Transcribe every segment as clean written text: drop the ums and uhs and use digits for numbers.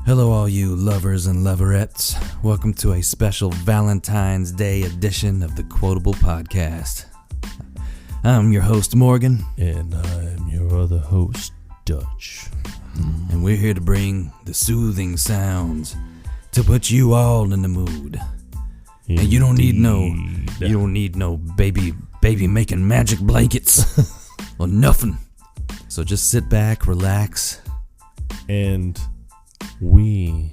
Hello, all you lovers and loverettes. Welcome to a special Valentine's Day edition of the Quotable Podcast. I'm your host, Morgan. And I'm your other host, Dutch. And we're here to bring the soothing sounds to put you all in the mood. Indeed. And you don't need no baby making magic blankets or nothing. So just sit back, relax. And we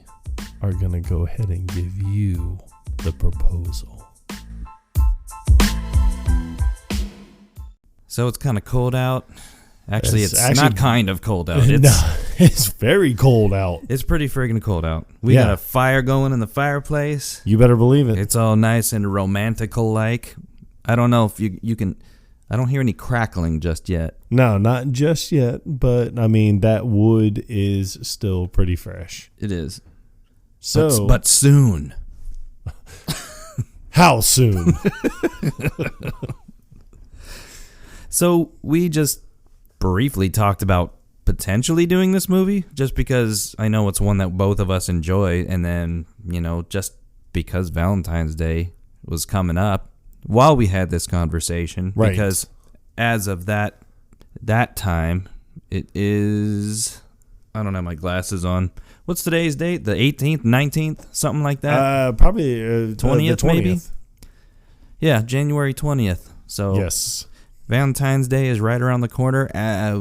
are going to go ahead and give you the proposal. So it's kind of cold out. Actually, it's not kind of cold out. It's very cold out. It's pretty friggin' cold out. We got a fire going in the fireplace. You better believe it. It's all nice and romantical-like. I don't know if you can... I don't hear any crackling just yet. No, not just yet, but I mean, that wood is still pretty fresh. It is. So, but soon. How soon? So we just briefly talked about potentially doing this movie, just because I know it's one that both of us enjoy, and then, just because Valentine's Day was coming up while we had this conversation, right. Because as of that time, it is, I don't have my glasses on. What's today's date? The 18th, 19th, something like that? Probably 20th, the 20th. maybe? Yeah, January 20th. So yes. Valentine's Day is right around the corner.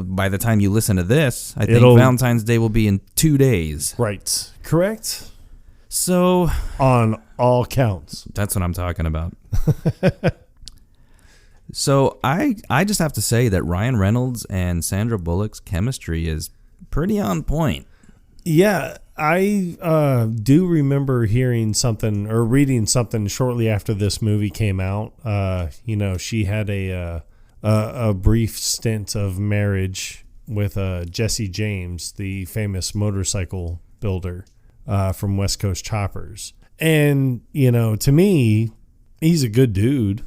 By the time you listen to this, I think Valentine's Day will be in 2 days. Right. Correct. So on all counts. That's what I'm talking about. So I just have to say that Ryan Reynolds and Sandra Bullock's chemistry is pretty on point. Yeah, I do remember hearing something or reading something shortly after this movie came out. She had a brief stint of marriage with Jesse James, the famous motorcycle builder from West Coast Choppers. And, to me, he's a good dude.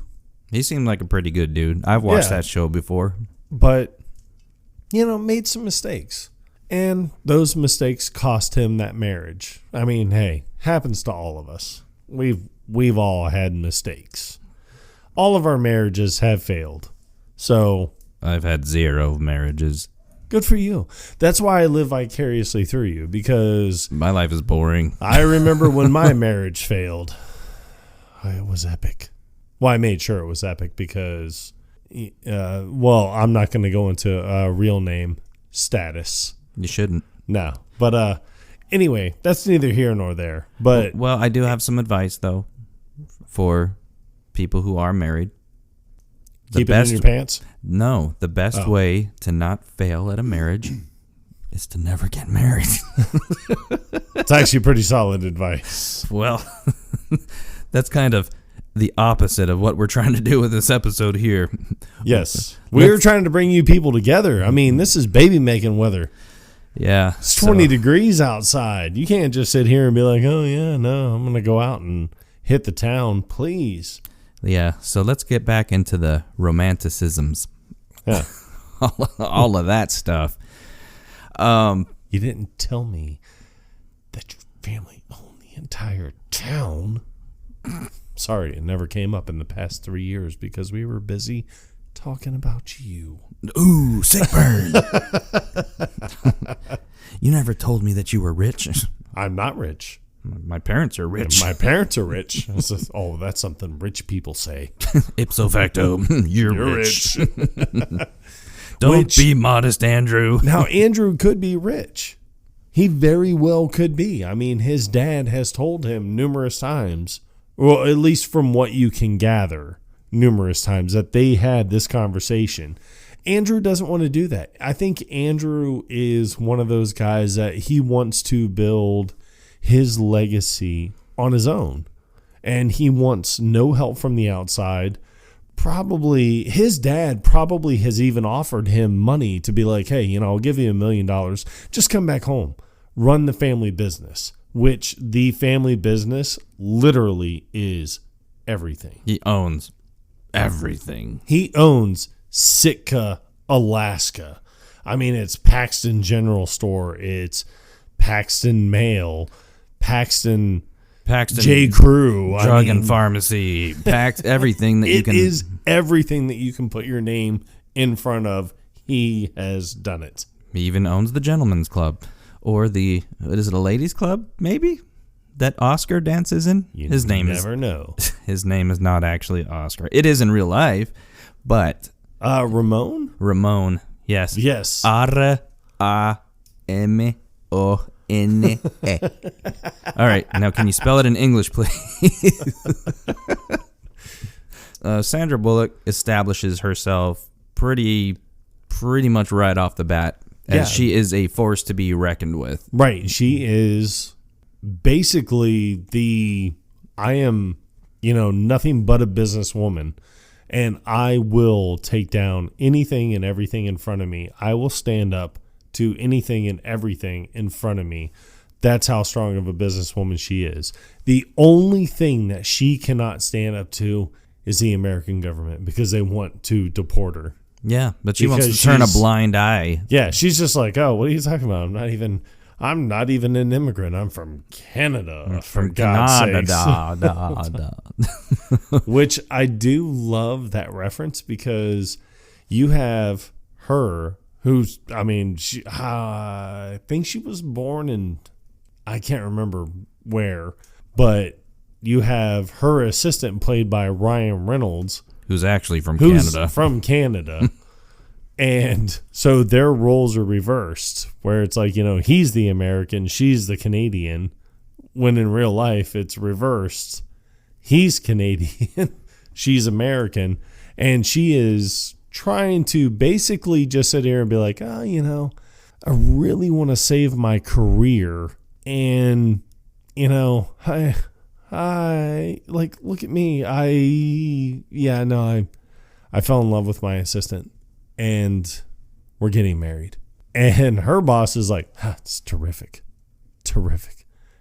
He seemed like a pretty good dude. I've watched that show before. But, made some mistakes. And those mistakes cost him that marriage. I mean, hey, happens to all of us. We've all had mistakes. All of our marriages have failed. So I've had 0 marriages. Good for you. That's why I live vicariously through you, because my life is boring. I remember when my marriage failed. It was epic. Well, I made sure it was epic because, I'm not going to go into a real name status. You shouldn't. No. But anyway, that's neither here nor there. But well, I do have some advice, though, for people who are married. Keep it in your pants? No. The best way to not fail at a marriage is to never get married. It's actually pretty solid advice. Well, that's kind of the opposite of what we're trying to do with this episode here. Yes. We're trying to bring you people together. I mean, this is baby making weather. Yeah. It's 20 degrees outside. You can't just sit here and be like, oh, yeah, no, I'm going to go out and hit the town, please. Yeah, so let's get back into the romanticisms. Yeah. all of that stuff. You didn't tell me that your family owned the entire town. Sorry, it never came up in the past 3 years because we were busy talking about you. Ooh, sick burn. You never told me that you were rich. I'm not rich. My parents are rich. My parents are rich. That's something rich people say. Ipso facto, you're rich. Don't be modest, Andrew. Now, Andrew could be rich. He very well could be. I mean, his dad has told him numerous times, well, at least from what you can gather, numerous times, that they had this conversation. Andrew doesn't want to do that. I think Andrew is one of those guys that he wants to build his legacy on his own, and he wants no help from the outside. Probably his dad probably has even offered him money to be like, hey, I'll give you $1 million, just come back home, run the family business, which the family business literally is everything. He owns everything. He owns Sitka, Alaska. I mean, it's Paxton General Store, it's Paxton Mail, Paxton Paxton Crew, Drug and Pharmacy, everything that you can. It is everything that you can put your name in front of. He has done it. He even owns the Gentleman's Club, or is it a ladies' club? Maybe that Oscar dances in. His name never know. His name is not actually Oscar. It is in real life, but Ramon. Ramon, yes. Ramone. All right, now can you spell it in English, please? Sandra Bullock establishes herself pretty much right off the bat as she is a force to be reckoned with. Right, she is basically I am, nothing but a businesswoman, and I will take down anything and everything in front of me. I will stand up to anything and everything in front of me. That's how strong of a businesswoman she is. The only thing that she cannot stand up to is the American government, because they want to deport her. Yeah, but she wants to turn a blind eye. Yeah, she's just like, oh, what are you talking about? I'm not even an immigrant. I'm from Canada. For God's sakes. Which I do love that reference, because you have her, who's, I think she was born in, I can't remember where, but you have her assistant played by Ryan Reynolds, who's actually from Canada. And so their roles are reversed, where it's like, he's the American, she's the Canadian, when in real life it's reversed. He's Canadian, she's American, and she is trying to basically just sit here and be like, I really want to save my career, and, I like, look at me. I fell in love with my assistant, and we're getting married. And her boss is like, it's terrific.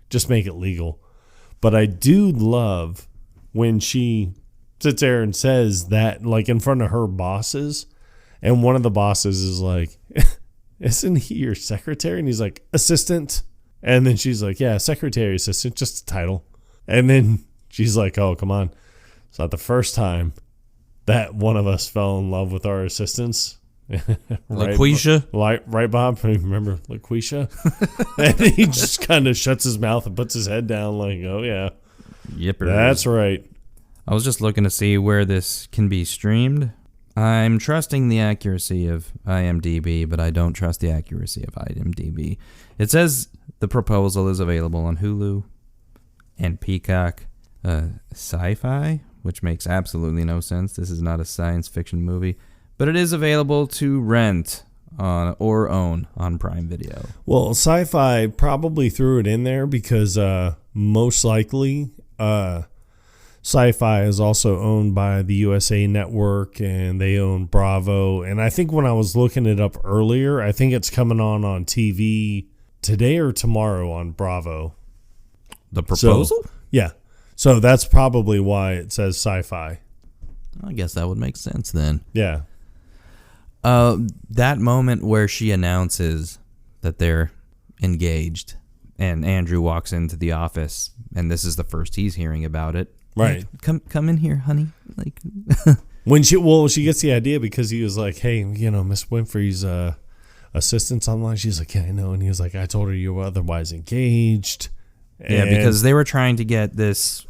Just make it legal. But I do love when she sits there and says that, like, in front of her bosses, and one of the bosses is like, isn't he your secretary? And he's like, assistant. And then she's like, yeah, secretary, assistant, just a title. And then she's like, oh, come on. It's not the first time that one of us fell in love with our assistants. LaQuisha? Right, Bob? Remember LaQuisha? And he just kind of shuts his mouth and puts his head down like, oh, yeah. Yep. That's right. I was just looking to see where this can be streamed. I'm trusting the accuracy of IMDb, but I don't trust the accuracy of IMDb. It says the proposal is available on Hulu and Peacock. Sci-fi, which makes absolutely no sense. This is not a science fiction movie, but it is available to rent or own on Prime Video. Well, Sci-Fi probably threw it in there because most likely Sci-Fi is also owned by the USA Network, and they own Bravo. And I think when I was looking it up earlier, I think it's coming on TV today or tomorrow on Bravo. The proposal? So, yeah. So that's probably why it says Sci-Fi. I guess that would make sense then. Yeah. That moment where she announces that they're engaged and Andrew walks into the office and this is the first he's hearing about it. Right. Like, come in here, honey. Like when she gets the idea because he was like, hey, Miss Winfrey's assistant's online. She's like, yeah, I know. And he was like, I told her you were otherwise engaged. Yeah, because they were trying to get this,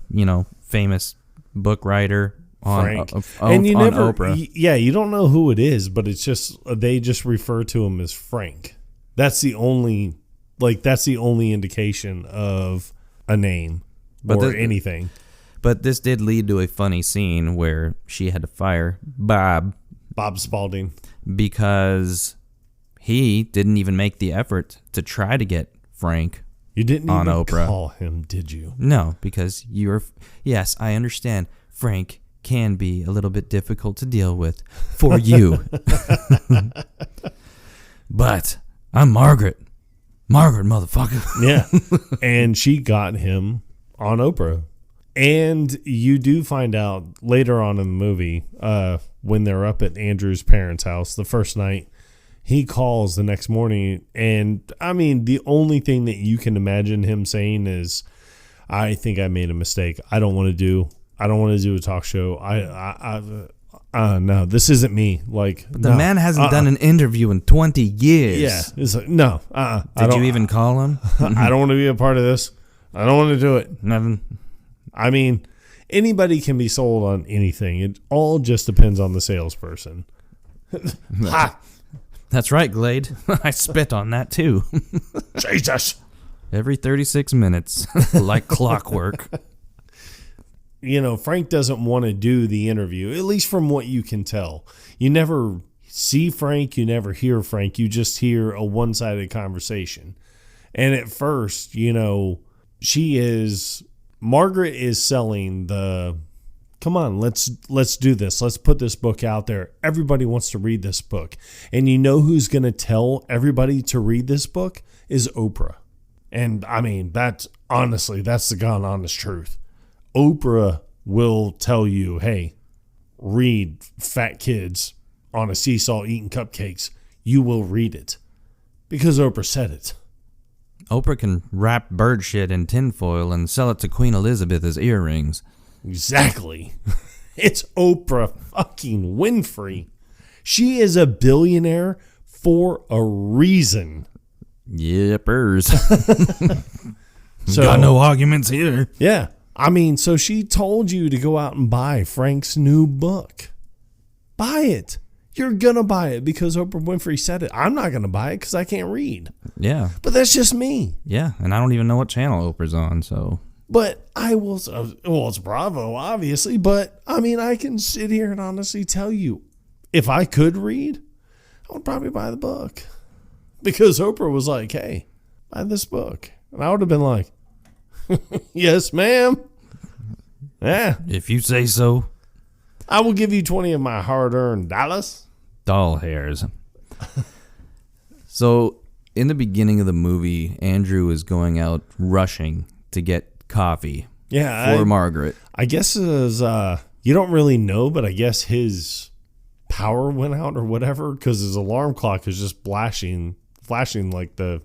famous book writer on Frank. on Oprah. Yeah, you don't know who it is, but it's just they just refer to him as Frank. That's the only indication of a name or anything. But this did lead to a funny scene where she had to fire Bob Spalding, because he didn't even make the effort to try to get Frank. You didn't on even Oprah. Call him, did you? No, because yes, I understand. Frank can be a little bit difficult to deal with for you. But I'm Margaret, motherfucker. Yeah. And she got him on Oprah. And you do find out later on in the movie, when they're up at Andrew's parents' house the first night, He calls the next morning, and I mean, the only thing that you can imagine him saying is, I think I made a mistake. I don't want to do a talk show. No, this isn't me. Like, but the man hasn't done an interview in 20 years. Yeah. It's like, no. Did you even call him? I don't want to be a part of this. I don't want to do it. Nothing. I mean, anybody can be sold on anything. It all just depends on the salesperson. Ha! That's right, Glade. I spit on that too. Jesus. Every 36 minutes, like clockwork. You know, Frank doesn't want to do the interview, at least from what you can tell. You never see Frank, you never hear Frank, you just hear a one-sided conversation. And at first, you know, Margaret is selling come on, let's do this. Let's put this book out there. Everybody wants to read this book. And you know who's going to tell everybody to read this book is Oprah. And I mean, that's the God honest truth. Oprah will tell you, hey, read Fat Kids on a Seesaw Eating Cupcakes. You will read it because Oprah said it. Oprah can wrap bird shit in tinfoil and sell it to Queen Elizabeth as earrings. Exactly. It's Oprah fucking Winfrey. She is a billionaire for a reason. Yippers. So, got no arguments here. Yeah. I mean, so she told you to go out and buy Frank's new book. Buy it. You're going to buy it because Oprah Winfrey said it. I'm not going to buy it because I can't read. Yeah. But that's just me. Yeah, and I don't even know what channel Oprah's on, so... But I will, well, it's Bravo, obviously, but I mean, I can sit here and honestly tell you, if I could read, I would probably buy the book. Because Oprah was like, hey, buy this book. And I would have been like, yes, ma'am. Yeah. If you say so. I will give you 20 of my hard-earned dollars. Doll hairs. So, in the beginning of the movie, Andrew is going out rushing to get coffee for Margaret. I guess it was, you don't really know, but I guess his power went out or whatever because his alarm clock is just flashing like the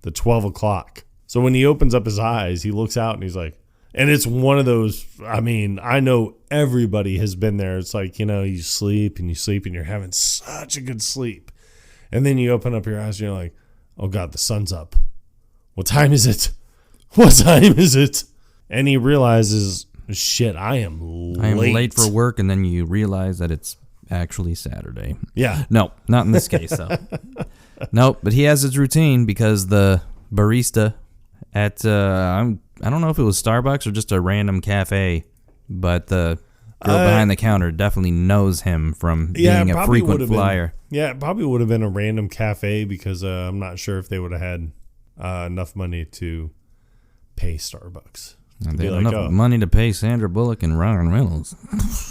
12 o'clock. So when he opens up his eyes, he looks out and he's like, and it's one of those, I mean, I know everybody has been there. It's like, you know, you sleep and you're having such a good sleep. And then you open up your eyes and you're like, oh God, the sun's up. What time is it? What time is it? And he realizes, shit, I am late for work. And then you realize that it's actually Saturday. Yeah. No, not in this case, though. Nope, but he has his routine because the barista at, I don't know if it was Starbucks or just a random cafe, but the girl behind the counter definitely knows him from being a frequent flyer. It probably would have been a random cafe because I'm not sure if they would have had enough money to pay Starbucks. They had enough money to pay Sandra Bullock and Ryan Reynolds.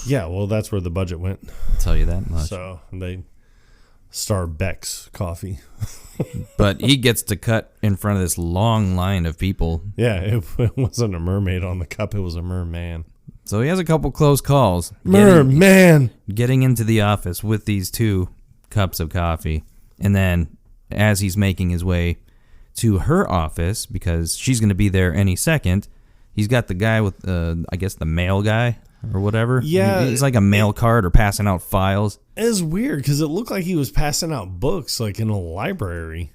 Yeah, well, that's where the budget went. I'll tell you that much. So they Starbucks coffee. But he gets to cut in front of this long line of people. Yeah, it wasn't a mermaid on the cup. It was a merman. So he has a couple close calls. Merman! Getting into the office with these 2 cups of coffee. And then as he's making his way to her office, because she's going to be there any second, he's got the guy with, I guess, the mail guy or whatever. Yeah. It's like a mail card or passing out files. It's weird because it looked like he was passing out books like in a library.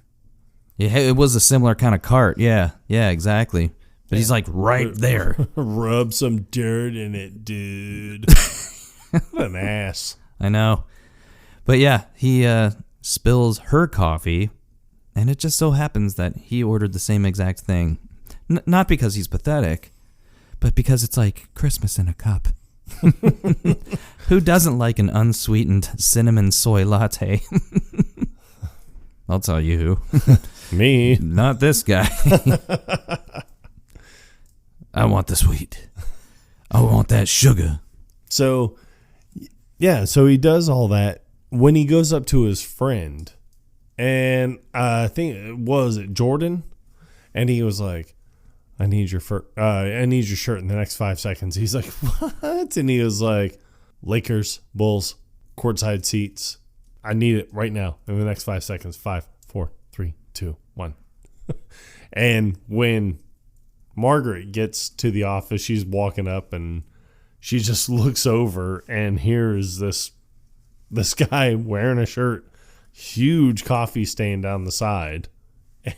Yeah, it was a similar kind of cart. Yeah, exactly. But he's like right there. Rub some dirt in it, dude. What an ass. I know. But yeah, he spills her coffee, and it just so happens that he ordered the same exact thing. Not because he's pathetic, but because it's like Christmas in a cup. Who doesn't like an unsweetened cinnamon soy latte? I'll tell you who. Me. Not this guy. I want the sweet. I want that sugar. So, yeah, so he does all that. When he goes up to his friend, and I think was it Jordan, and he was like, I need your shirt in the next 5 seconds. He's like, what? And he was like, Lakers, Bulls, courtside seats, I need it right now in the next 5 seconds. 5, 4, 3, 2, 1. And when Margaret gets to the office, she's walking up and she just looks over and here's this guy wearing a shirt, huge coffee stain down the side.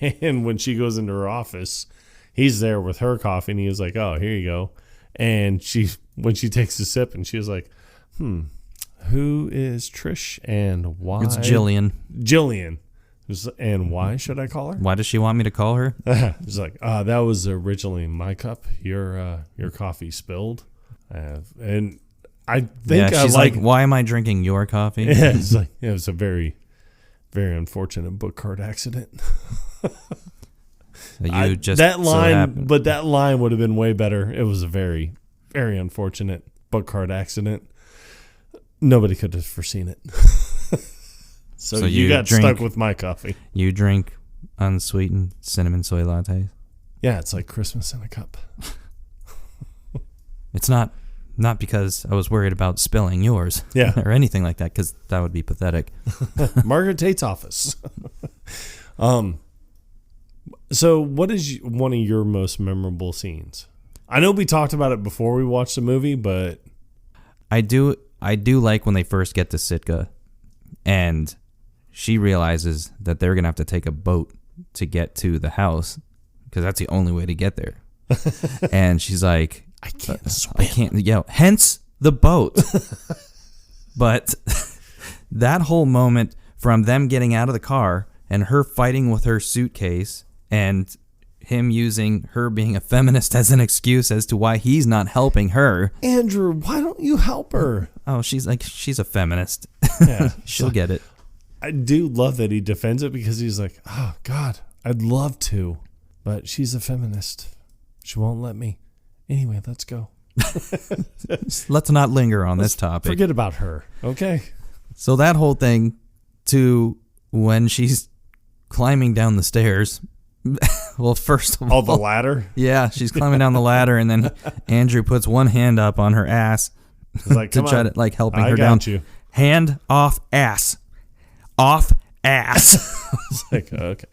And when she goes into her office, he's there with her coffee and he was like, oh, here you go. And when she takes a sip and she was like, who is Trish and why? It's Jillian. Jillian. And why should I call her? Why does she want me to call her? It's like, that was originally my cup. Your coffee spilled. And I think she's like, why am I drinking your coffee? Yeah, it's like, it was a very, very unfortunate book card accident. That line would have been way better. It was a very, very unfortunate book card accident. Nobody could have foreseen it. So you got stuck with my coffee. You drink unsweetened cinnamon soy lattes? Yeah, it's like Christmas in a cup. It's not because I was worried about spilling yours, or anything like that, because that would be pathetic. Margaret Tate's office. So what is one of your most memorable scenes? I know we talked about it before we watched the movie, but I do like when they first get to Sitka and she realizes that they're going to have to take a boat to get to the house because that's the only way to get there. And she's like, I can't swim. Hence the boat. But that whole moment from them getting out of the car and her fighting with her suitcase and him using her being a feminist as an excuse as to why he's not helping her. Andrew, why don't you help her? Oh, she's a feminist. Yeah, She'll get it. I do love that he defends it because he's like, oh, God, I'd love to, but she's a feminist. She won't let me. Anyway, let's go. Let's not linger on this topic. Forget about her, okay? So that whole thing to when she's climbing down the stairs. Well, first of all, the ladder? Yeah, she's climbing down the ladder, and then Andrew puts one hand up on her ass like, to try to helping her down. You. Hand off ass. Off ass. It's like, okay.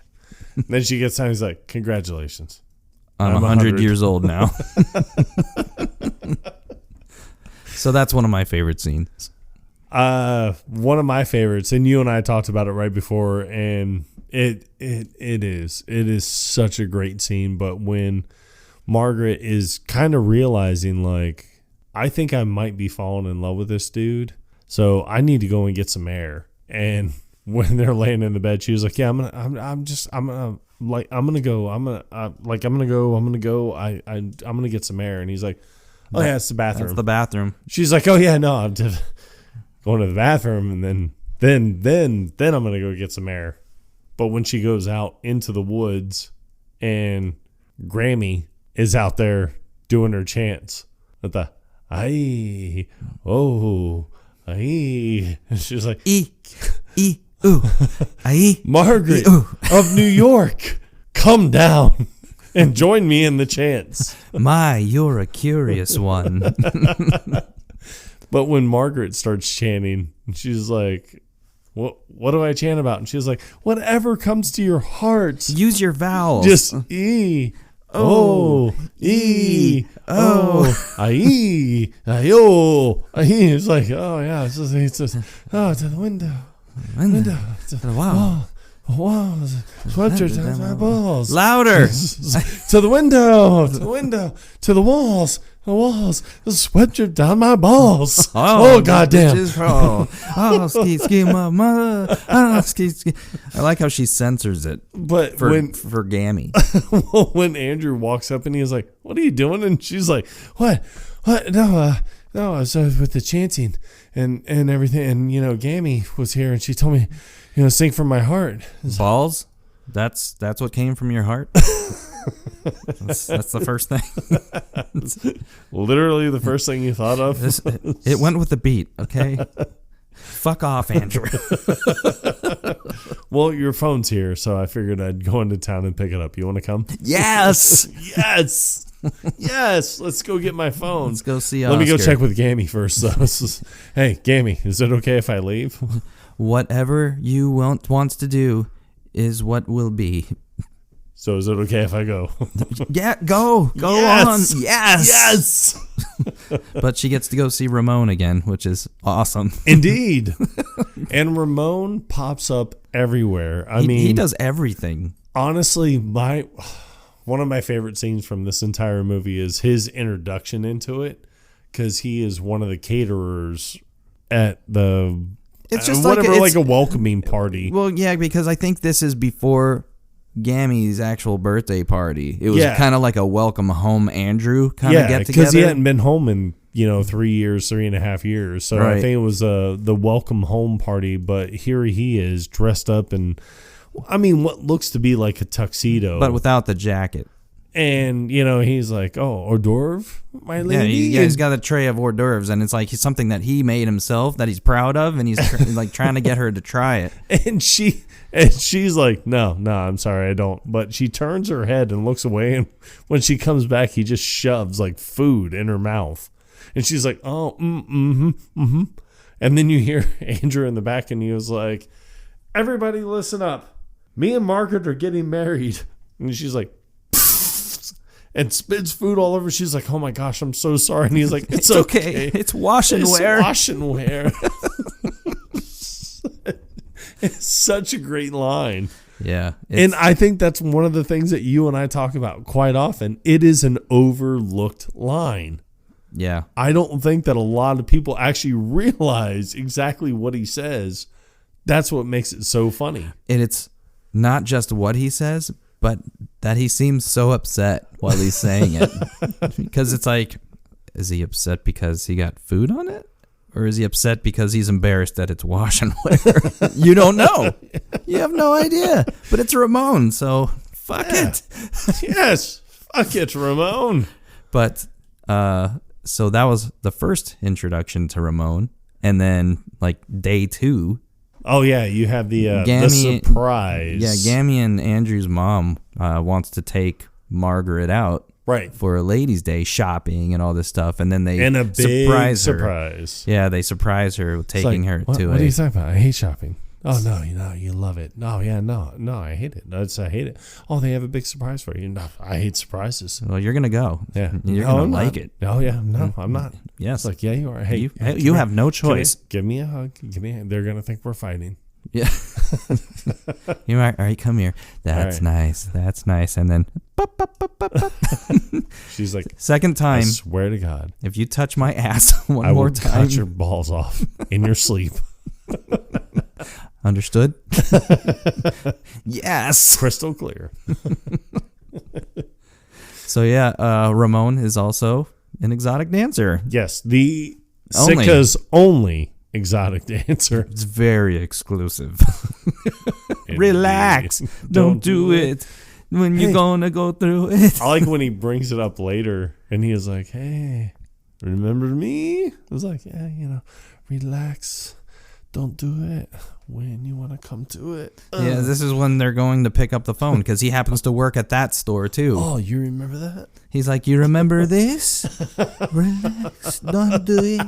And then she gets down, he's like, congratulations. I'm 100 years old now. So that's one of my favorite scenes. One of my favorites, and you and I talked about it right before, and it is such a great scene. But when Margaret is kind of realizing, like, I think I might be falling in love with this dude, so I need to go and get some air. And when they're laying in the bed, she was like, "Yeah, I'm gonna get some air." And he's like, "Oh yeah, it's the bathroom." That's the bathroom. She's like, "Oh yeah, no, I'm just going to the bathroom, and then I'm gonna go get some air." But when she goes out into the woods, and Grammy is out there doing her chants at the "Aye, oh, aye," and she's like, Ooh, aye, Margaret of New York, come down and join me in the chants. My, you're a curious one. But when Margaret starts chanting, she's like, what do I chant about? And she's like, whatever comes to your heart. Use your vowels. Just E, O, E, O, I-E, I-O, I-E. It's like, oh yeah, it's just, oh, to the window. To the walls, swept your down my balls. Louder. To the window, to the walls, swept you down my balls. Oh goddamn. Oh, ski, my mother. Oh, ski. I like how she censors it. But for Gammy. When Andrew walks up and he's like, "What are you doing?" And she's like, "What? No, I was with the chanting and everything, and Gammy was here and she told me, sing from my heart." Balls? That's what came from your heart? That's the first thing. Literally the first thing you thought of. It went with the beat, okay? Fuck off, Andrew. Well, your phone's here, so I figured I'd go into town and pick it up. You want to come? Yes. Yes. Yes. Let's go get my phone. Let's go see Let me go Oscar. check with Gammy first, though. Hey, Gammy, is it okay if I leave? Whatever you wants to do is what will be. So is it okay if I go? Yeah, go Yes! on. Yes. Yes. But she gets to go see Ramon again, which is awesome. Indeed. And Ramon pops up everywhere. I mean, he does everything. honestly, one of my favorite scenes from this entire movie is his introduction into it, because he is one of the caterers at the It's just like a welcoming party. Well, yeah, because I think this is before Gammy's actual birthday party. It was kind of like a welcome home Andrew kind of get together. Because he hadn't been home in 3.5 years. So I think it was the welcome home party. But here he is dressed up in, what looks to be like a tuxedo, but without the jacket. And he's like, "Oh, hors d'oeuvre, my lady." He's got a tray of hors d'oeuvres, and it's like something that he made himself that he's proud of, and he's like trying to get her to try it. And she's like, no, I'm sorry, I don't. But she turns her head and looks away, and when she comes back, he just shoves like food in her mouth, and she's like, "Oh, and then you hear Andrew in the back, and he was like, "Everybody, listen up. Me and Margaret are getting married," and she's like. And spits food all over. She's like, "Oh my gosh, I'm so sorry." And he's like, "It's okay. It's wash and wear." It's wash and wear. It's such a great line. Yeah. And I think that's one of the things that you and I talk about quite often. It is an overlooked line. Yeah. I don't think that a lot of people actually realize exactly what he says. That's what makes it so funny. And it's not just what he says, but that he seems so upset while he's saying it. Because it's like, is he upset because he got food on it? Or is he upset because he's embarrassed that it's wash and wear? You don't know. You have no idea. But it's Ramon, so fuck it. Yes. Fuck it, Ramon. But, so that was the first introduction to Ramon. And then, like, day 2. Oh, yeah, you have the surprise. Yeah, Gammy and Andrew's mom wants to take Margaret out for a ladies' day shopping and all this stuff, and then they a big surprise her. Surprise. Yeah, they surprise her with taking her to What are you talking about? I hate shopping. Oh, no, you love it. No, yeah, no, I hate it. I hate it. Oh, they have a big surprise for you. No, I hate surprises. Well, you're going to go. Yeah. You're going to like it. Oh, yeah, no, I'm not. Yes. It's like, yeah, you are. Hey, you have no choice. Give me a hug. They're going to think we're fighting. Yeah. You're all right, come here. That's nice. That's nice. And then she's like, second time. I swear to God. If you touch my ass one I more will time. cut your balls off in your sleep. Understood? Yes. Crystal clear. So yeah, Ramon is also an exotic dancer. Yes, the Sitka's only exotic dancer. It's very exclusive. Relax. Don't do it. When you're gonna go through it. I like when he brings it up later and he is like, "Hey, remember me?" I was like, "Yeah, relax. Don't do it when you want to come to it." Yeah, this is when they're going to pick up the phone because he happens to work at that store too. Oh, you remember that? He's like, "You remember this? Relax. Don't do it."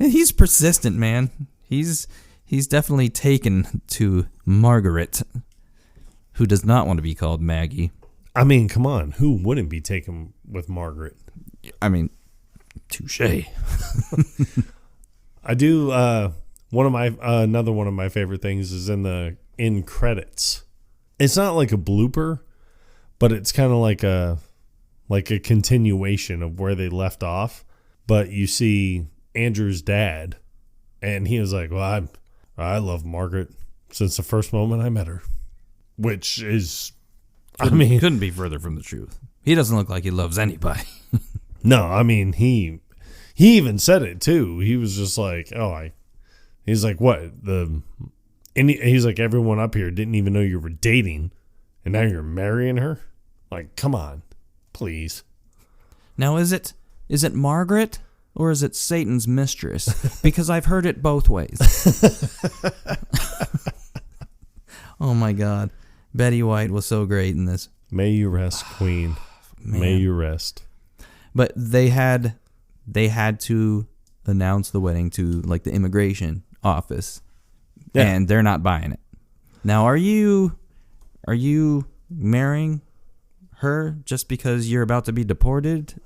And he's persistent, man. He's definitely taken to Margaret, who does not want to be called Maggie. I mean, come on. Who wouldn't be taken with Margaret? I mean, touche. I do. Another one of my favorite things is in the end credits. It's not like a blooper, but it's kind of like a continuation of where they left off. But you see Andrew's dad, and he was like, "Well, I love Margaret since the first moment I met her," which is, couldn't be further from the truth. He doesn't look like he loves anybody. No, I mean he even said it too. He was just like, he's like, what he's like, everyone up here didn't even know you were dating, and now you're marrying her. Like, come on, please. Now is it Margaret or is it Satan's mistress? Because I've heard it both ways. Oh my God. Betty White was so great in this. May you rest, Queen. May you rest. But they had to announce the wedding to like the immigration office, and they're not buying it. Now, are you marrying her just because you're about to be deported?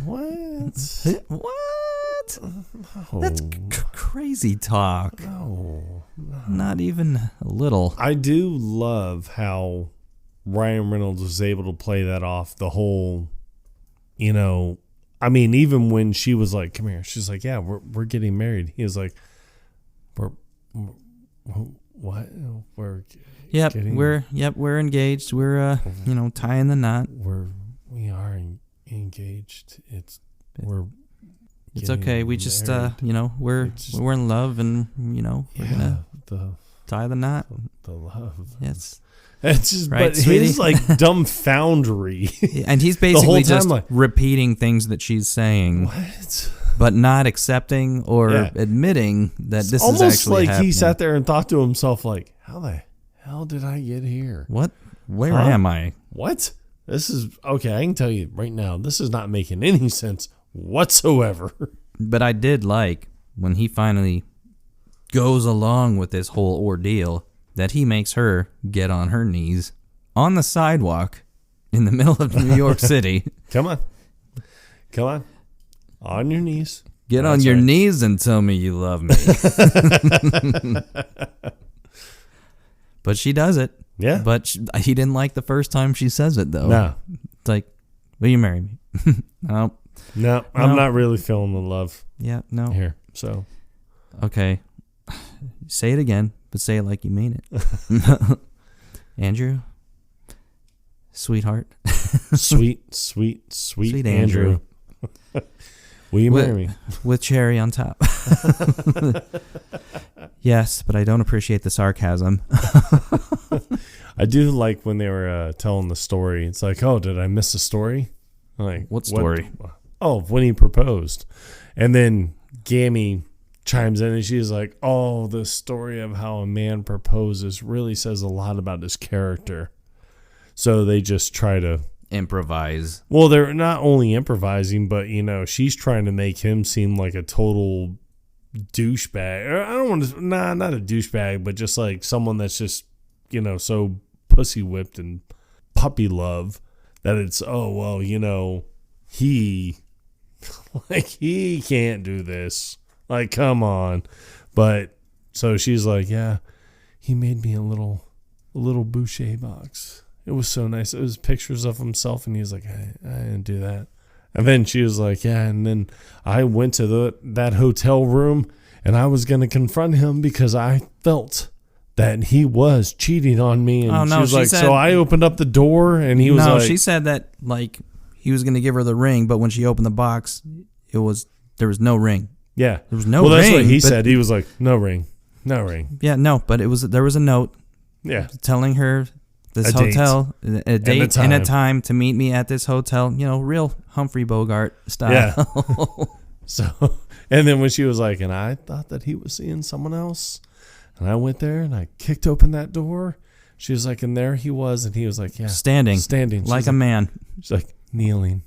What? What? No. That's crazy talk. No. Not even a little. I do love how Ryan Reynolds was able to play that off the whole, I mean, even when she was like, come here, she's like, yeah, we're getting married. He was like, we're what? We're engaged. We're tying the knot. We are engaged. It's okay. We just we're in love, and we're gonna tie the knot. The love. Yes. It's just, right, but sweetie? his like dumbfoundry. And he's basically just like, repeating things that she's saying. What? But not accepting or admitting that this is actually almost like happening. he sat there and thought to himself, like, how the hell did I get here? What? Where am I? What? This is, okay, I can tell you right now, this is not making any sense whatsoever. But I did like when he finally goes along with this whole ordeal that he makes her get on her knees on the sidewalk in the middle of New York City. Come on. On your knees. Get on your knees and tell me you love me. But she does it. Yeah. But he didn't like the first time she says it, though. No. It's like, will you marry me? No. No, I'm not really feeling the love. Yeah, no. Here, so. Okay. Say it again, but say it like you mean it. Andrew? Sweetheart? Sweet Andrew. Will you marry me? With cherry on top. Yes, but I don't appreciate the sarcasm. I do like when they were telling the story. It's like, oh, did I miss a story? Like, what story? Oh, when he proposed. And then Gammy chimes in and she's like, oh, the story of how a man proposes really says a lot about his character. So they just try to improvise. Well, they're not only improvising, but, she's trying to make him seem like a total douchebag. I don't want to, not a douchebag, but just like someone that's just, so pussy whipped and puppy love that it's, oh, well, he can't do this. Like, come on. But so she's like, yeah, he made me a little boucher box. It was so nice. It was pictures of himself, and he was like, I didn't do that. And then she was like, yeah, and then I went to that hotel room, and I was going to confront him because I felt that he was cheating on me. And she was like, so I opened up the door, and he was like... No, she said that, like, he was going to give her the ring, but when she opened the box, there was no ring. Yeah. There was no ring. Well, that's what he said. He was like, no ring. No ring. Yeah, no, but there was a note telling her... This hotel, a date and a time to meet me at this hotel, real Humphrey Bogart style. Yeah. So, and then when she was like, and I thought that he was seeing someone else, and I went there and I kicked open that door, she was like, and there he was, and he was like, yeah. Standing. Like a man. She's like, kneeling.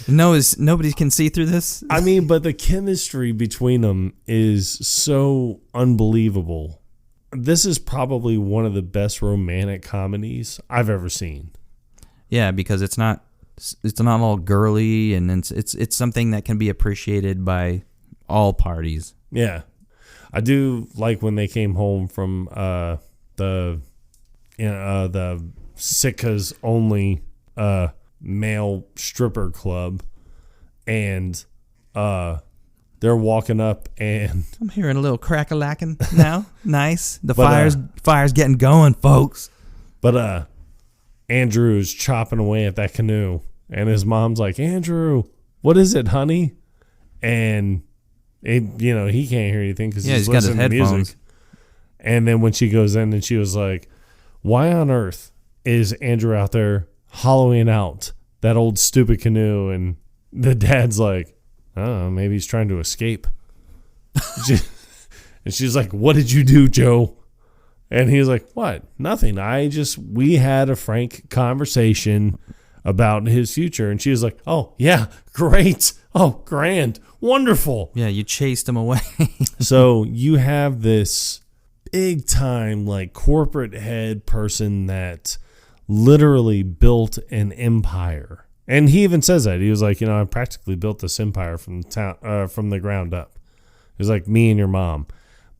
Nobody can see through this. I mean, but the chemistry between them is so unbelievable. This is probably one of the best romantic comedies I've ever seen. Yeah, because it's not all girly, and it's something that can be appreciated by all parties. Yeah, I do like when they came home from the Sitka's only male stripper club, and they're walking up, and I'm hearing a little crack-a-lacking now. Nice. The fire's getting going, folks. But Andrew's chopping away at that canoe, and his mom's like, Andrew, what is it, honey? And he can't hear anything because he's got his listening to headphones. music. And then when she goes in, and she was like, why on earth is Andrew out there hollowing out that old stupid canoe, and the dad's like, oh, maybe he's trying to escape. And she's like, what did you do, Joe? And he's like, what? Nothing. We had a frank conversation about his future. And she was like, oh, yeah, great. Oh, grand. Wonderful. Yeah, you chased him away. So you have this big time, like, corporate head person that literally built an empire. And he even says that. He was like, I practically built this empire from the ground up. It was like me and your mom.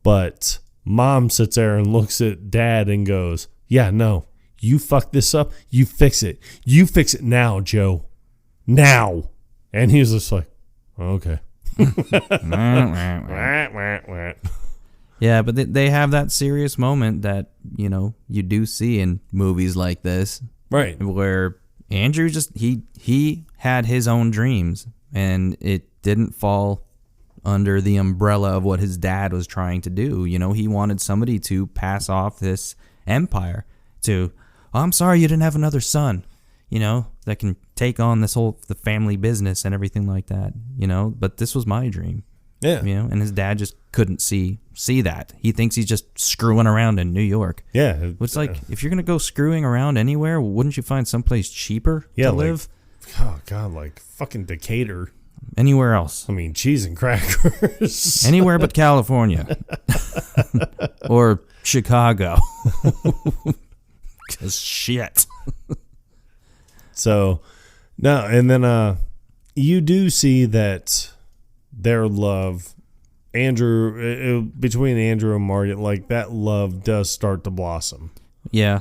But mom sits there and looks at dad and goes, yeah, no, you fuck this up. You fix it. You fix it now, Joe. Now. And he was just like, okay. Yeah, but they have that serious moment that, you do see in movies like this. Right. Where Andrew he had his own dreams, and it didn't fall under the umbrella of what his dad was trying to do. He wanted somebody to pass off this empire to, I'm sorry you didn't have another son, that can take on the family business and everything like that, but this was my dream. Yeah. And his dad just couldn't see that. He thinks he's just screwing around in New York. Yeah. It's like, if you're going to go screwing around anywhere, wouldn't you find someplace cheaper to live? Oh, God, like fucking Decatur. Anywhere else. I mean, cheese and crackers. Anywhere but California. Or Chicago. Because shit. So, no, and then you do see that their love, between Andrew and Margaret, like that love does start to blossom. Yeah,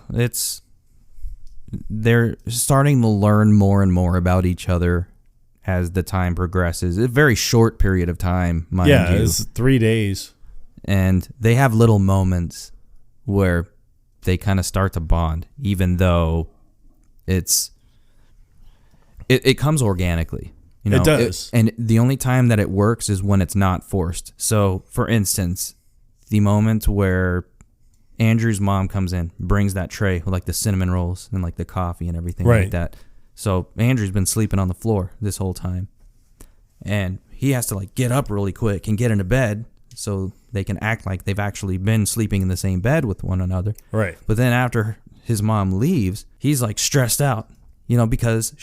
they're starting to learn more and more about each other as the time progresses. A very short period of time, mind you. Yeah, it's 3 days. And they have little moments where they kind of start to bond, even though it comes organically. It does. And the only time that it works is when it's not forced. So, for instance, the moment where Andrew's mom comes in, brings that tray with like the cinnamon rolls and like the coffee and everything like that. So Andrew's been sleeping on the floor this whole time. And he has to like get up really quick and get into bed so they can act like they've actually been sleeping in the same bed with one another. Right. But then after his mom leaves, he's like stressed out, because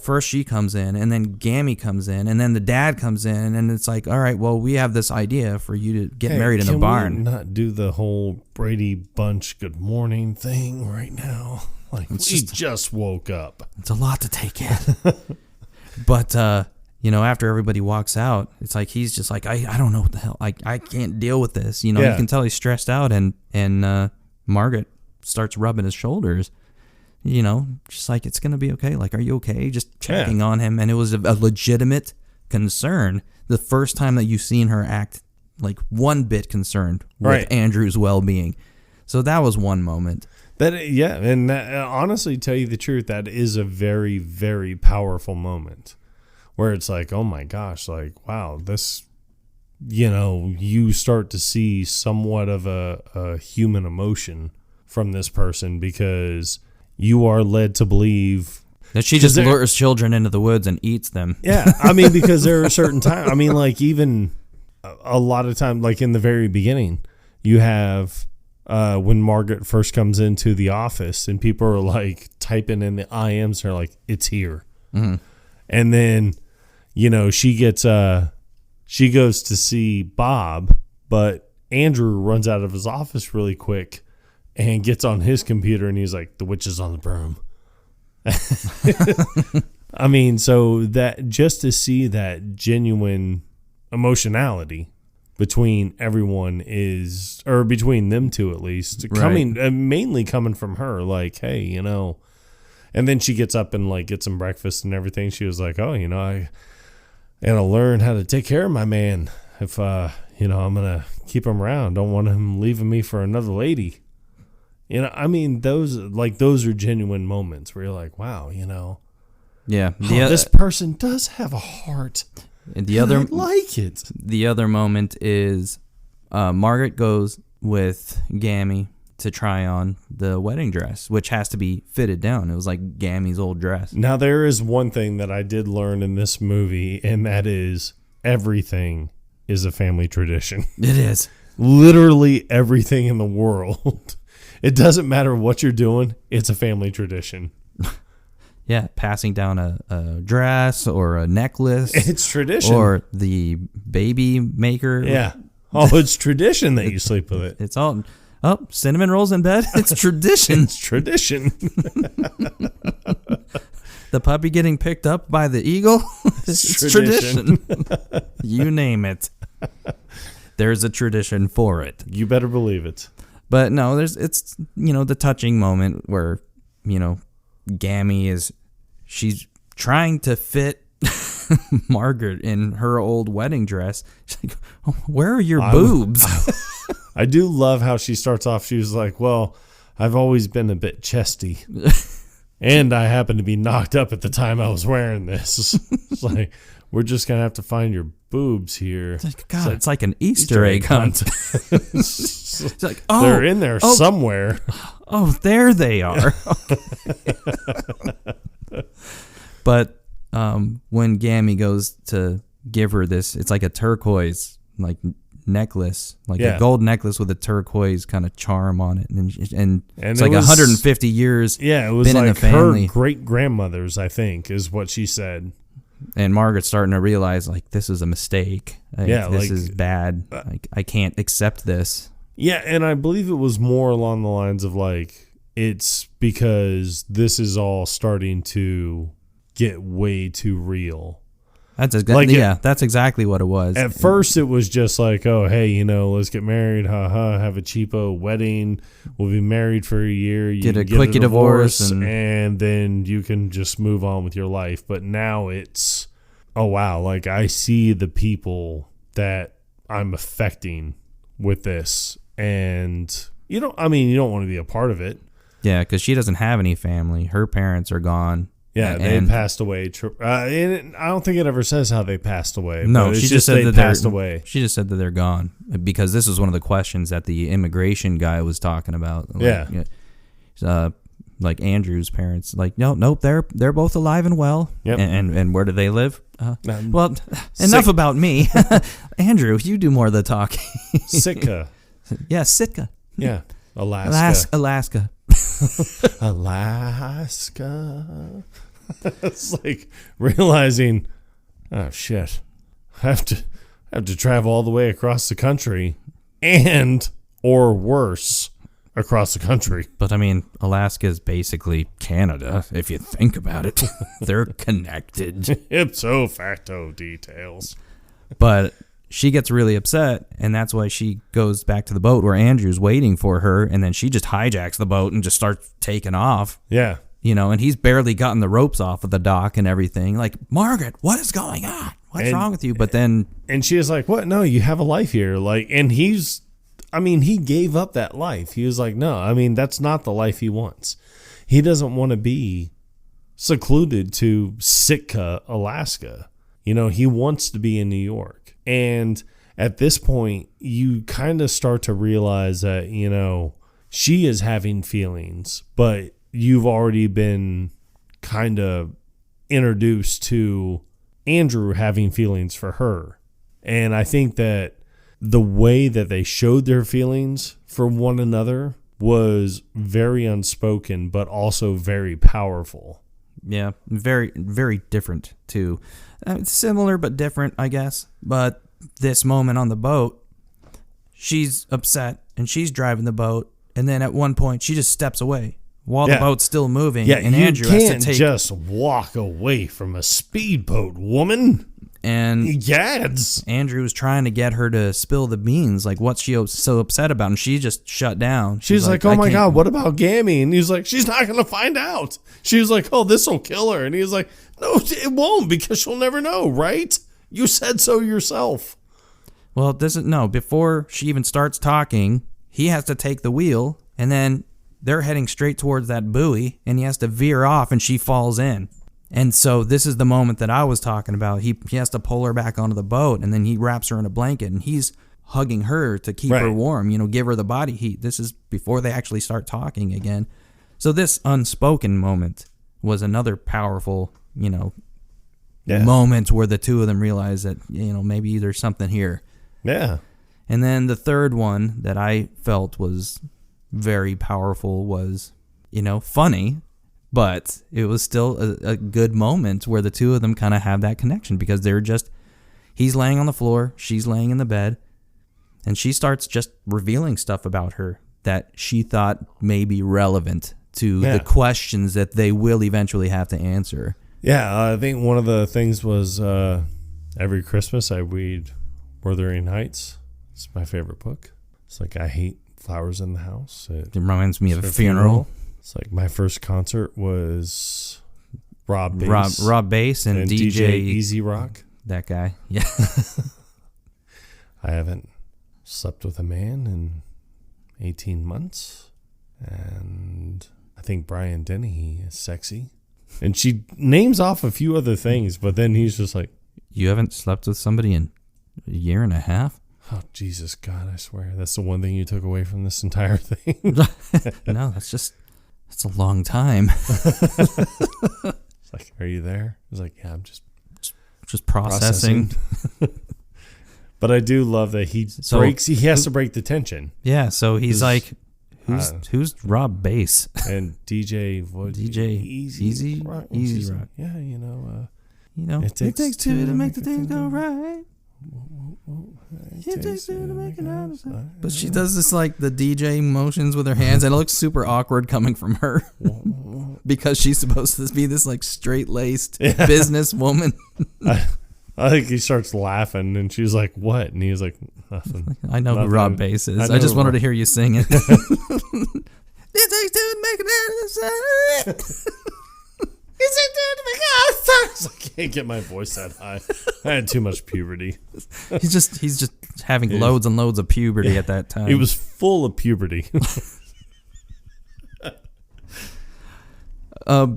first she comes in, and then Gammy comes in, and then the dad comes in, and it's like, all right, well, we have this idea for you to get married in the barn. Can we not do the whole Brady Bunch good morning thing right now? Like, we just woke up. It's a lot to take in. But, after everybody walks out, it's like he's just like, I don't know what the hell. I can't deal with this. You can tell he's stressed out, and Margaret starts rubbing his shoulders. Just like, it's going to be okay. Like, are you okay? Just checking on him. And it was a legitimate concern. The first time that you've seen her act like one bit concerned with Andrew's well-being. So that was one moment. And honestly, tell you the truth, that is a very, very powerful moment where it's like, oh my gosh, like, wow, this, you start to see somewhat of a human emotion from this person, because you are led to believe that she just lures children into the woods and eats them. Yeah, I mean, because there are certain times, I mean, like, even a lot of time, like in the very beginning, you have when Margaret first comes into the office and people are like typing in the IMs, they're like, it's here. Mm-hmm. And then, she goes to see Bob, but Andrew runs out of his office really quick and gets on his computer, and he's like, the witch is on the broom. I mean, so that just to see that genuine emotionality between everyone or between them two at least, mainly coming from her, like, hey, and then she gets up and like gets some breakfast and everything. She was like, oh, I gotta learn how to take care of my man. If I'm gonna keep him around, don't want him leaving me for another lady. I mean, those are genuine moments where you're like, wow, yeah, this person does have a heart. And I like it. The other moment is Margaret goes with Gammy to try on the wedding dress, which has to be fitted down. It was like Gammy's old dress. Now, there is one thing that I did learn in this movie, and that is everything is a family tradition. It is. Literally everything in the world. It doesn't matter what you're doing. It's a family tradition. Yeah, passing down a dress or a necklace. It's tradition. Or the baby maker. Yeah. Oh, it's tradition that you sleep with it. It's all, cinnamon rolls in bed. It's tradition. It's tradition. The puppy getting picked up by the eagle. It's tradition. You name it. There's a tradition for it. You better believe it. But no, it's the touching moment where, Gammy she's trying to fit Margaret in her old wedding dress. She's like, oh, where are your boobs? I do love how she starts off. She was like, well, I've always been a bit chesty. And I happened to be knocked up at the time I was wearing this. It's like, we're just going to have to find your boobs here. It's like an Easter egg hunt. It's like, they're in there somewhere. Oh, there they are. But when Gammy goes to give her this, it's like a turquoise necklace, a gold necklace with a turquoise kind of charm on it, and it's like 150 years. Yeah, it was been like in the family. Her great grandmother's, I think, is what she said. And Margaret's starting to realize this is a mistake. This is bad. I can't accept this. Yeah, and I believe it was more along the lines of it's because this is all starting to get way too real. That's exactly what it was. At first, it was just oh, hey, let's get married, have a cheapo wedding. We'll be married for a year. You get a quickie divorce, and then you can just move on with your life. But now it's, oh, wow, I see the people that I'm affecting with this. And, you don't want to be a part of it. Yeah, because she doesn't have any family. Her parents are gone. Yeah, they passed away. And I don't think it ever says how they passed away. No, she just said they passed away. She just said that they're gone because this was one of the questions that the immigration guy was talking about. Andrew's parents. Nope, they're both alive and well. Yep. And where do they live? Enough about me. Andrew, you do more of the talking. Sitka. Yeah, Sitka. Yeah, Alaska. Alaska. Alaska. It's realizing, oh shit, I have to travel all the way across the country, or worse, across the country. But Alaska is basically Canada if you think about it. They're connected. Ipso facto details. But she gets really upset, and that's why she goes back to the boat where Andrew's waiting for her, and then she just hijacks the boat and just starts taking off. Yeah. And he's barely gotten the ropes off of the dock and everything. Margaret, what is going on? What's wrong with you? But then... And she is like, what? No, you have a life here. And he's... he gave up that life. He was like, no, that's not the life he wants. He doesn't want to be secluded to Sitka, Alaska. He wants to be in New York. And at this point, you kind of start to realize that, she is having feelings, but you've already been kind of introduced to Andrew having feelings for her. And I think that the way that they showed their feelings for one another was very unspoken, but also very powerful. Yeah, very, very different too. Similar but different, I guess. But this moment on the boat, she's upset and she's driving the boat, and then at one point she just steps away while the boat's still moving. Yeah, and you Andrew can't has to just walk away from a speedboat, woman. And Yads. Andrew's trying to get her to spill the beans, what's she so upset about, and she just shut down. She's like, oh my God, what about Gammy? And he's like, she's not going to find out. She was like, oh, this will kill her. And he was like, no, it won't, because she'll never know, right? You said so yourself. Well, before she even starts talking, he has to take the wheel, and then they're heading straight towards that buoy, and he has to veer off, and she falls in. And so this is the moment that I was talking about. He has to pull her back onto the boat, and then he wraps her in a blanket, and he's hugging her to keep her warm, give her the body heat. This is before they actually start talking again. So this unspoken moment was another powerful, moment where the two of them realize that, maybe there's something here. Yeah. And then the third one that I felt was very powerful was, funny, but it was still a good moment where the two of them kind of have that connection because he's laying on the floor, she's laying in the bed, and she starts just revealing stuff about her that she thought may be relevant to the questions that they will eventually have to answer. Yeah, I think one of the things was every Christmas I read Wuthering Heights. It's my favorite book. It's like I hate flowers in the house. It reminds me of a funeral. It's like my first concert was Rob Bass. Rob Bass and DJ Easy Rock. That guy. Yeah. I haven't slept with a man in 18 months. And I think Brian Dennehy is sexy. And she names off a few other things, but then he's just like, you haven't slept with somebody in a year and a half? Oh, Jesus, God, I swear. That's the one thing you took away from this entire thing. No, that's a long time. It's like, are you there? It's like, yeah, I'm just processing. But I do love that he has to break the tension. Yeah, so he's like, who's Rob Bass? And DJ Easy Rock. Yeah, it takes two to make the things go right. But she does this like the DJ motions with her hands, and it looks super awkward coming from her because she's supposed to be this like straight-laced business woman. I think he starts laughing, and she's like, "What?" And he's like, "Nothing." I know who Rob Bass is. I just wanted to hear you sing it. It takes two to make an I can't get my voice that high. I had too much puberty. He's just having loads and loads of puberty at that time. He was full of puberty.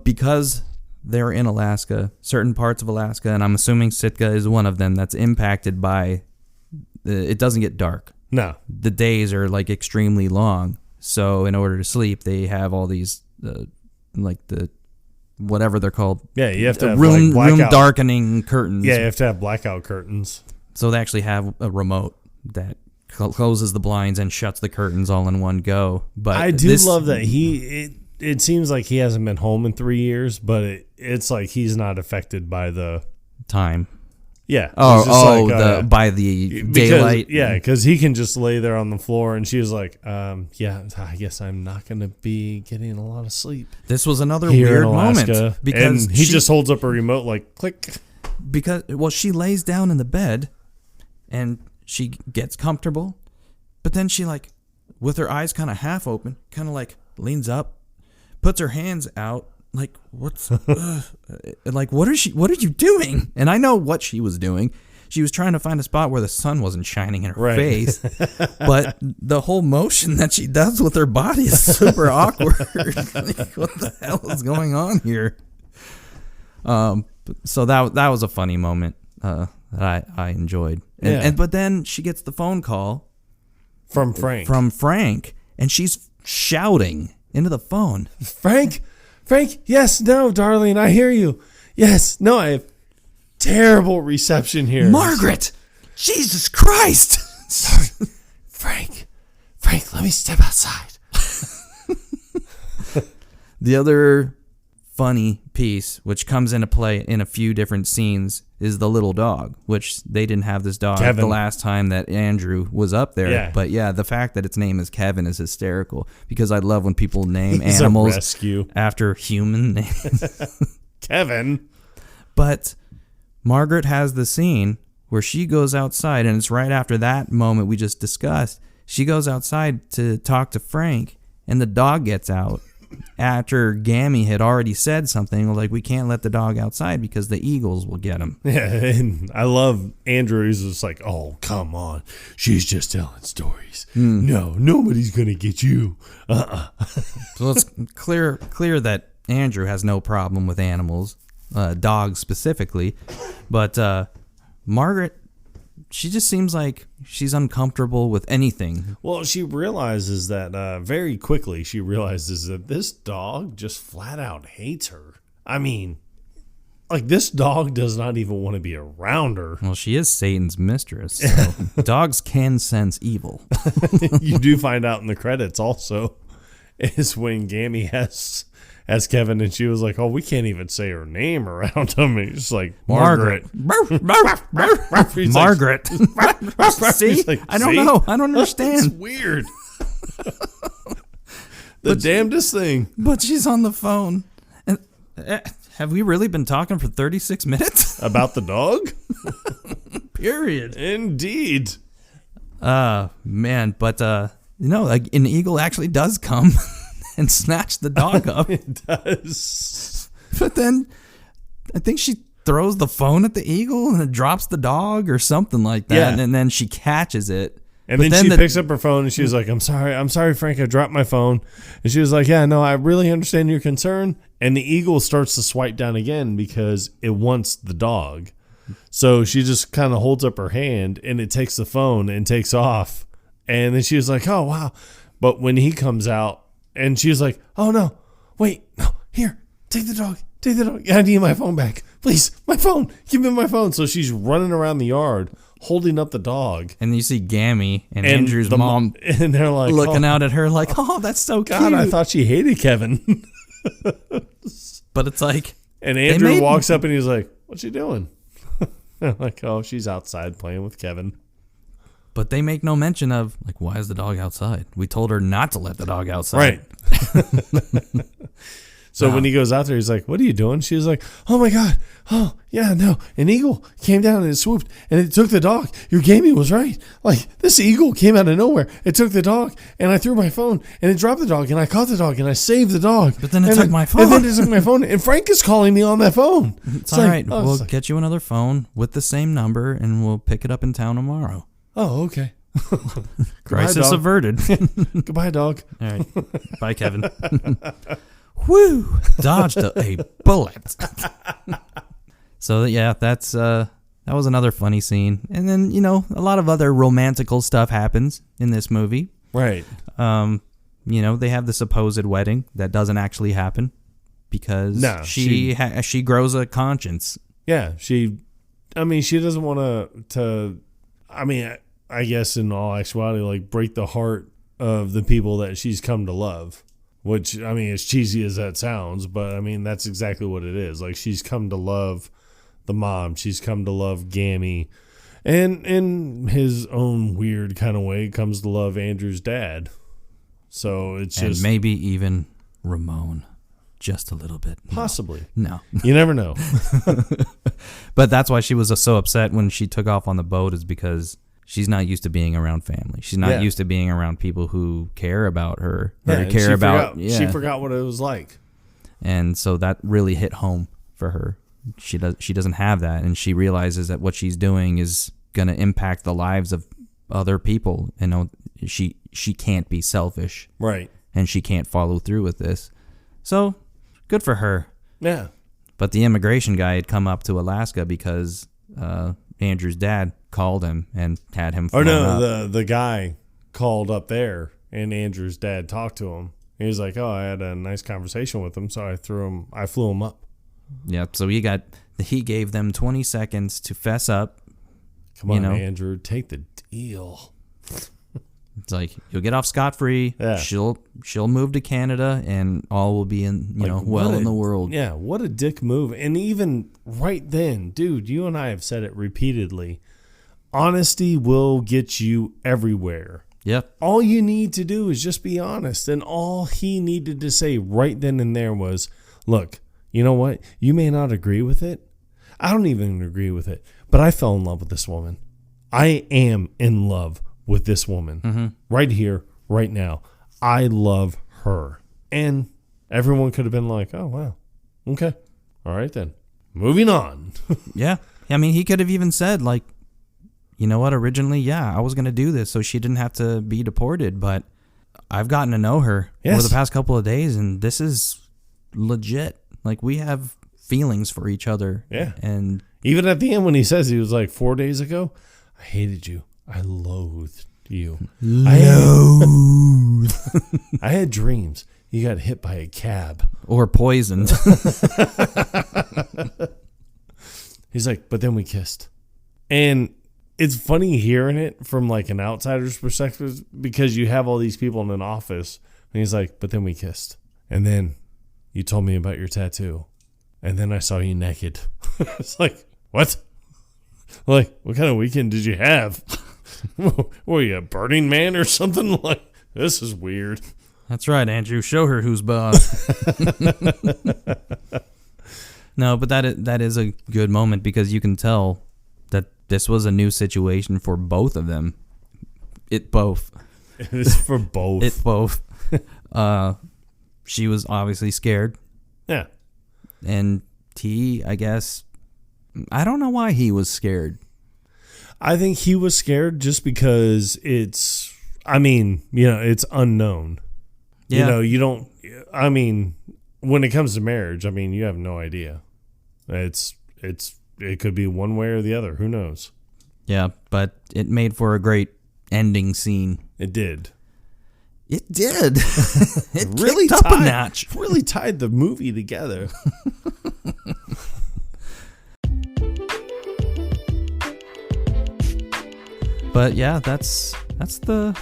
Because they're in Alaska, certain parts of Alaska, and I'm assuming Sitka is one of them, that's impacted by it doesn't get dark. No. The days are like extremely long. So in order to sleep, they have all these like the whatever they're called. Yeah, you have to have room darkening curtains. Yeah, you have to have blackout curtains. So they actually have a remote that closes the blinds and shuts the curtains all in one go. But I do love that it seems like he hasn't been home in 3 years, but it's like he's not affected by the time. Yeah. By the daylight. Yeah, because he can just lay there on the floor, and she was like, yeah, I guess I'm not going to be getting a lot of sleep. This was another weird moment. Because he just holds up a remote like, click. Because, she lays down in the bed, and she gets comfortable, but then she, like, with her eyes kind of half open, kind of, like, leans up, puts her hands out, like, what are you doing? And I know what she was doing. She was trying to find a spot where the sun wasn't shining in her face. But the whole motion that she does with her body is super awkward. Like, what the hell is going on here? So that was a funny moment that I enjoyed. But then she gets the phone call from Frank. And she's shouting into the phone. Frank, yes, no, darling, I hear you. Yes, no, I have terrible reception here. Margaret! Jesus Christ! Sorry. Frank, let me step outside. The other funny piece, which comes into play in a few different scenes, is the little dog, which they didn't have this dog Kevin. The last time that Andrew was up there. Yeah. But yeah, the fact that its name is Kevin is hysterical because I love when people name animals after human names. Kevin. But Margaret has the scene where she goes outside, and it's right after that moment we just discussed. She goes outside to talk to Frank, and the dog gets out. After Gammy had already said something like, we can't let the dog outside because the eagles will get him. Yeah, and I love Andrew. He's just like, oh, come on. She's just telling stories. No, nobody's going to get you. So it's clear that Andrew has no problem with animals, dogs specifically. But Margaret she just seems like she's uncomfortable with anything. Well, she realizes that very quickly. She realizes that this dog just flat out hates her. I mean, like, this dog does not even want to be around her. Well, she is Satan's mistress, so dogs can sense evil. You do find out in the credits also is when Gammy has Kevin, and she was like, "Oh, we can't even say her name around him." And he's like, Margaret. Margaret. See? Like, I don't know. I don't understand. It's weird. The damnedest thing. But she's on the phone. And have we really been talking for 36 minutes? About the dog? Period. Indeed. Man, but like an eagle actually does come and snatch the dog up. It does. But then I think she throws the phone at the eagle and it drops the dog or something like that. Yeah. And then she catches it. And then she picks up her phone and she was like, I'm sorry, Frank, I dropped my phone. And she was like, yeah, no, I really understand your concern. And the eagle starts to swipe down again because it wants the dog. So she just kind of holds up her hand and it takes the phone and takes off. And then she was like, oh, wow. But when he comes out and she was like, oh, no, wait, no, here, take the dog. I need my phone back. Please, my phone. Give me my phone. So she's running around the yard holding up the dog. And you see Gammy and Andrew's mom and they're like looking out at her like, oh, that's so cute. God, I thought she hated Kevin. But it's like. And Andrew walks up and he's like, what's she doing? I'm like, oh, she's outside playing with Kevin. But they make no mention of, like, why is the dog outside? We told her not to let the dog outside. Right. So when he goes out there, he's like, what are you doing? She's like, oh, my God. Oh, yeah, no. An eagle came down and it swooped and it took the dog. Your Gammy was right. Like, this eagle came out of nowhere. It took the dog and I threw my phone and it dropped the dog and I caught the dog and I saved the dog. But then it took my phone. And then it took my phone. And Frank is calling me on that phone. It's all right. We'll get you another phone with the same number and we'll pick it up in town tomorrow. Oh, okay. Crisis averted. Goodbye, dog. All right. Bye, Kevin. Woo! Dodged a bullet. So yeah, that was another funny scene. And then, a lot of other romantical stuff happens in this movie. Right. They have the supposed wedding that doesn't actually happen because she grows a conscience. Yeah, she doesn't want to I guess in all actuality, like, break the heart of the people that she's come to love. Which, as cheesy as that sounds, but that's exactly what it is. Like, she's come to love the mom. She's come to love Gammy. And in his own weird kind of way, comes to love Andrew's dad. So it's just. And maybe even Ramon. Just a little bit. Possibly. No. You never know. But that's why she was so upset when she took off on the boat, is because she's not used to being around family. She's not used to being around people who care about her. She forgot what it was like. And so that really hit home for her. She doesn't have that, and she realizes that what she's doing is going to impact the lives of other people. She can't be selfish. Right. And she can't follow through with this. So, good for her. Yeah. But the immigration guy had come up to Alaska because Andrew's dad called him and had him flown up. The guy called up there and Andrew's dad talked to him. He was like, oh, I had a nice conversation with him, so I flew him up. Yep, so he gave them 20 seconds to fess up. Come on, Andrew, take the deal. It's like, you'll get off scot-free. Yeah. She'll move to Canada and all will be in in the world. Yeah, what a dick move. And even right then, dude, you and I have said it repeatedly. Honesty will get you everywhere. Yep. All you need to do is just be honest. And all he needed to say right then and there was, look, you know what? You may not agree with it. I don't even agree with it. But I fell in love with this woman. I am in love with this woman. Right here, right now. I love her. And everyone could have been like, oh, wow. Okay. All right, then. Moving on. Yeah. He could have even said, like, you know what, originally, I was going to do this so she didn't have to be deported, but I've gotten to know her over the past couple of days, and this is legit. Like, we have feelings for each other. Yeah. And even at the end when he says, he was like, 4 days ago, I hated you. I loathed you. Loathe. I had dreams. You got hit by a cab. Or poisoned. He's like, but then we kissed. And it's funny hearing it from like an outsider's perspective because you have all these people in an office. And he's like, but then we kissed. And then you told me about your tattoo. And then I saw you naked. It's like, what? Like, what kind of weekend did you have? Were you a Burning Man or something? Like, this is weird. That's right, Andrew. Show her who's boss. No, but that is a good moment because you can tell that this was a new situation for both of them. It both. It's for both. It both. She was obviously scared. Yeah. And T, I guess, I don't know why he was scared. I think he was scared just because it's unknown. Yeah. When it comes to marriage, you have no idea. It could be one way or the other. Who knows? Yeah, but it made for a great ending scene. It did. It did. It really kicked up a notch. Really tied the movie together. But yeah, that's the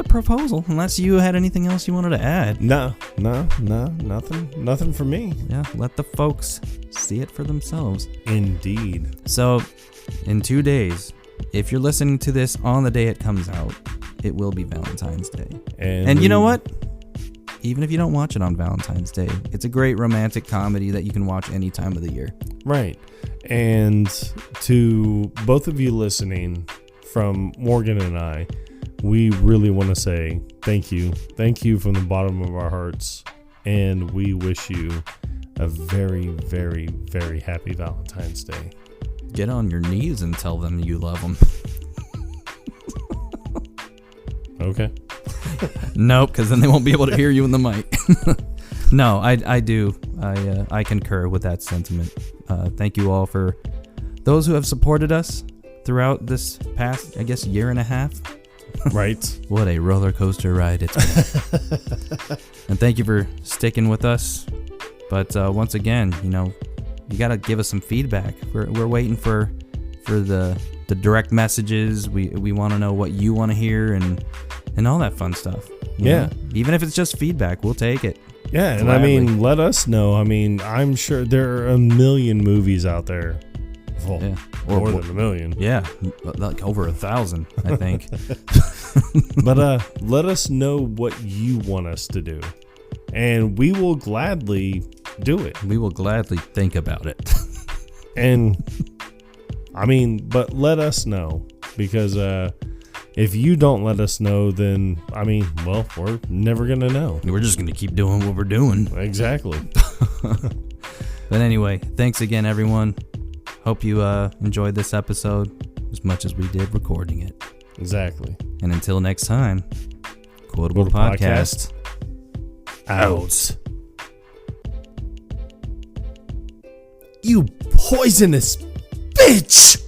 proposal. Unless you had anything else you wanted to add. No, nothing for me. Yeah, let the folks see it for themselves. Indeed. So, in 2 days, if you're listening to this on the day it comes out, it will be Valentine's Day. And you know what? Even if you don't watch it on Valentine's Day, it's a great romantic comedy that you can watch any time of the year. Right. And to both of you listening, from Morgan and I, we really want to say thank you. Thank you from the bottom of our hearts. And we wish you a very, very, very happy Valentine's Day. Get on your knees and tell them you love them. Okay. Nope, because then they won't be able to hear you in the mic. No, I do. I concur with that sentiment. Thank you all for those who have supported us throughout this past, I guess, year and a half. Right. What a roller coaster ride it's been. And thank you for sticking with us. But once again, you got to give us some feedback. We're waiting for the direct messages. We want to know what you want to hear and all that fun stuff. Yeah. Even if it's just feedback, we'll take it. Yeah, gladly. and let us know. I'm sure there are a million movies out there. Well, Yeah. more than a million. Yeah, like over 1,000, I think. But let us know what you want us to do, and we will gladly do it. We will gladly think about it. And but let us know, because if you don't let us know, then we're never gonna know. We're just going to keep doing what we're doing. Exactly. But anyway, thanks again, everyone. Hope you enjoyed this episode as much as we did recording it. Exactly. And until next time, Quotable Podcast out. You poisonous bitch!